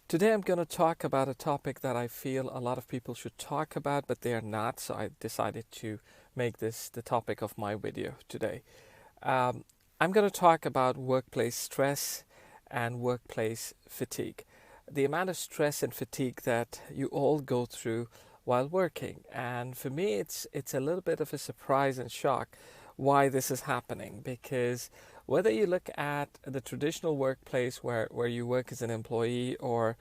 Today I'm going to talk about a topic that I feel a lot of people should talk about, but they are not, so I decided to make this the topic of my video today. Um, I'm going to talk about workplace stress and workplace fatigue. The amount of stress and fatigue that you all go through while working. And for me, it's a little bit of a surprise and shock why this is happening, because whether you look at the traditional workplace where you work as an employee or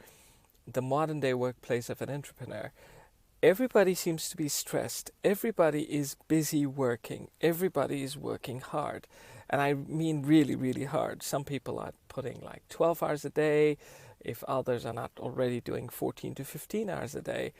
the modern day workplace of an entrepreneur, everybody seems to be stressed. Everybody is busy working. Everybody is working hard. And I mean really, really hard. Some people are putting like 12 hours a day, if others are not already doing 14 to 15 hours a day.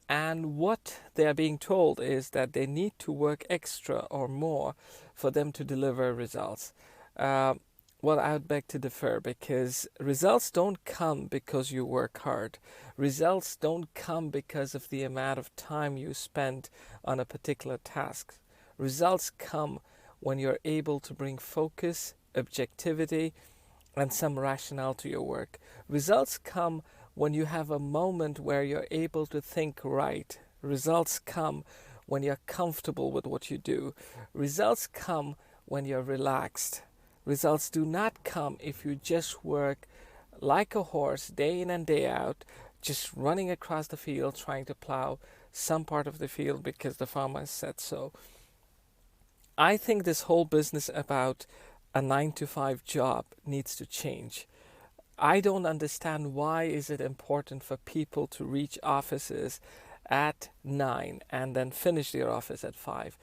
And what they are being told is that they need to work extra or more for them to deliver results. Well, I would beg to differ, because results don't come because you work hard. Results don't come because of the amount of time you spend on a particular task. Results come when you're able to bring focus, objectivity, and some rationale to your work. Results come when you have a moment where you're able to think right. Results come when you're comfortable with what you do. Results come when you're relaxed. Results do not come if you just work like a horse day in and day out, just running across the field trying to plow some part of the field because the farmer has said so. I think this whole business about a 9-to-5 job needs to change. I don't understand why is it important for people to reach offices at 9 and then finish their office at 5.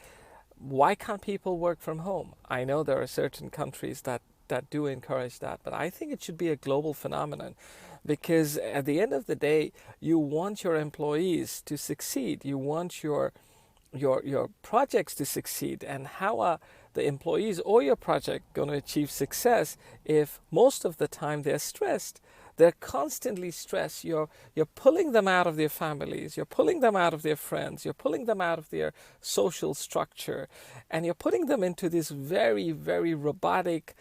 Why can't people work from home? I know there are certain countries that do encourage that, but I think it should be a global phenomenon, because at the end of the day, you want your employees to succeed. You want your projects to succeed. And how are the employees or your project going to achieve success if most of the time they're stressed? They're constantly stressed. You're pulling them out of their families. You're pulling them out of their friends. You're pulling them out of their social structure. And you're putting them into this very, very robotic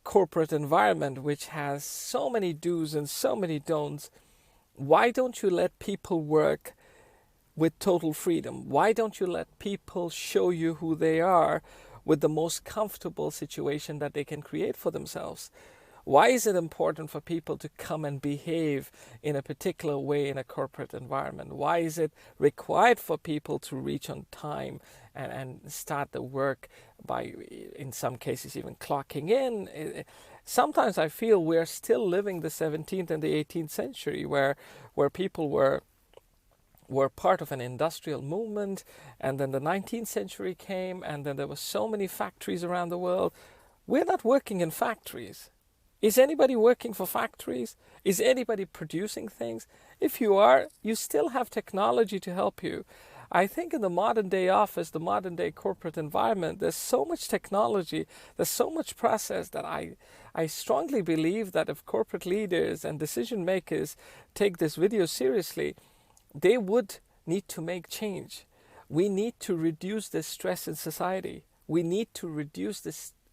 corporate environment, which has so many do's and so many don'ts. Why don't you let people work with total freedom? Why don't you let people show you who they are with the most comfortable situation that they can create for themselves? Why is it important for people to come and behave in a particular way in a corporate environment? Why is it required for people to reach on time and start the work by, in some cases, even clocking in? Sometimes I feel we're still living the 17th and the 18th century where people were part of an industrial movement, and then the 19th century came, and then there were so many factories around the world. We're not working in factories. Is anybody working for factories? Is anybody producing things? If you are, you still have technology to help you. I think in the modern day office, the modern day corporate environment, there's so much technology, there's so much process that I strongly believe that if corporate leaders and decision makers take this video seriously, they would need to make change. We need to reduce the stress in society. We need to reduce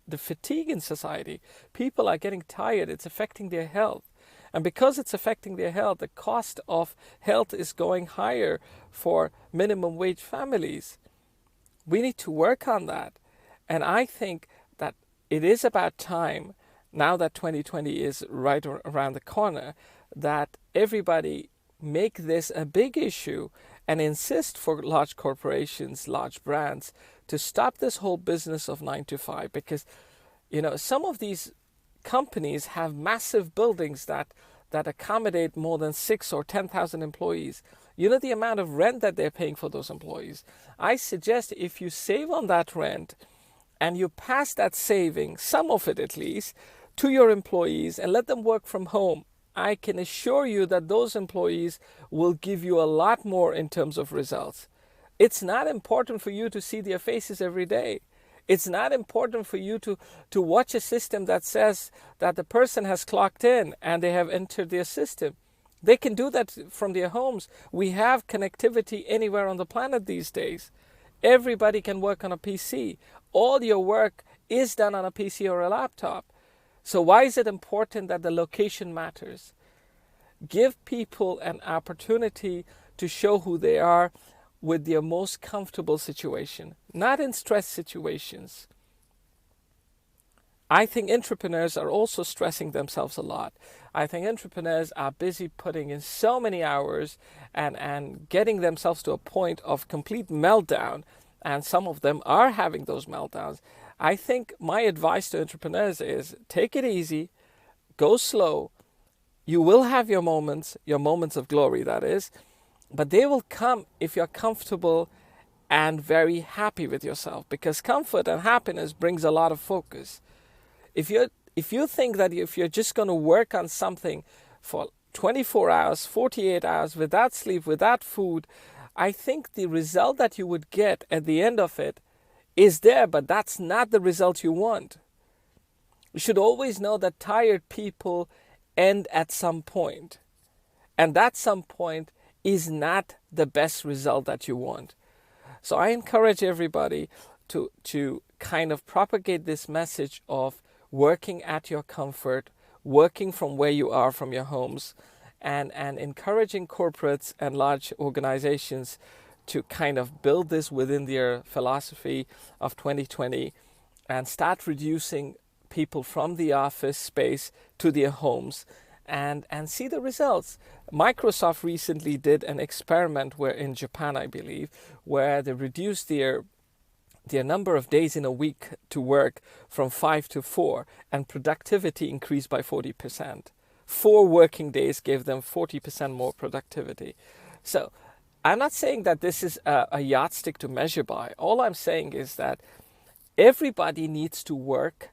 the fatigue in society. People are getting tired. It's affecting their health. And because it's affecting their health, the cost of health is going higher for minimum wage families. We need to work on that. And I think that it is about time, now that 2020 is right around the corner, that everybody make this a big issue and insist for large corporations, large brands, to stop this whole business of 9-to-5, because some of these companies have massive buildings that accommodate more than 6 or 10,000 employees. You know the amount of rent that they're paying for those employees. I suggest if you save on that rent and you pass that saving, some of it at least, to your employees and let them work from home, I can assure you that those employees will give you a lot more in terms of results. It's not important for you to see their faces every day. It's not important for you to watch a system that says that the person has clocked in and they have entered their system. They can do that from their homes. We have connectivity anywhere on the planet these days. Everybody can work on a PC. All your work is done on a PC or a laptop. So why is it important that the location matters? Give people an opportunity to show who they are with their most comfortable situation, not in stress situations. I think entrepreneurs are also stressing themselves a lot. I think entrepreneurs are busy putting in so many hours and getting themselves to a point of complete meltdown. And some of them are having those meltdowns. I think my advice to entrepreneurs is take it easy, go slow. You will have your moments of glory, that is, but they will come if you're comfortable and very happy with yourself, because comfort and happiness brings a lot of focus. If you think that if you're just going to work on something for 24 hours, 48 hours, without sleep, without food, I think the result that you would get at the end of it is there, but that's not the result you want. You should always know that tired people end at some point. And that some point is not the best result that you want. So I encourage everybody to kind of propagate this message of working at your comfort, working from where you are, from your homes, and encouraging corporates and large organizations to kind of build this within their philosophy of 2020 and start reducing people from the office space to their homes and see the results. Microsoft recently did an experiment where in Japan, I believe, where they reduced their number of days in a week to work from 5 to 4, and productivity increased by 40%. 4 working days gave them 40% more productivity. So I'm not saying that this is a yardstick to measure by. All I'm saying is that everybody needs to work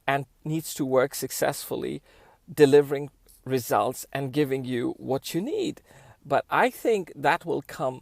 and needs to work successfully, delivering results and giving you what you need. But I think that will come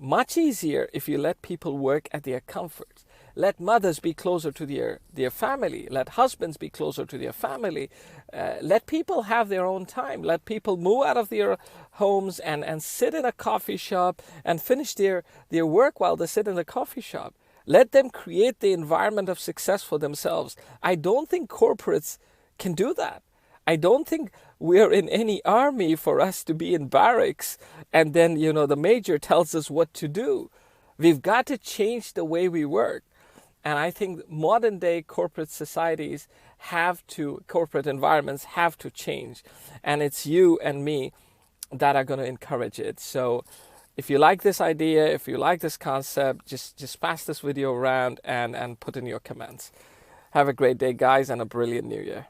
much easier if you let people work at their comfort. Let mothers be closer to their family. Let husbands be closer to their family. Let people have their own time. Let people move out of their homes and sit in a coffee shop and finish their work while they sit in the coffee shop. Let them create the environment of success for themselves. I don't think corporates can do that. I don't think we're in any army for us to be in barracks and then, the major tells us what to do. We've got to change the way we work. And I think modern day corporate societies corporate environments have to change. And it's you and me that are going to encourage it. So if you like this idea, if you like this concept, just pass this video around and put in your comments. Have a great day, guys, and a brilliant new year.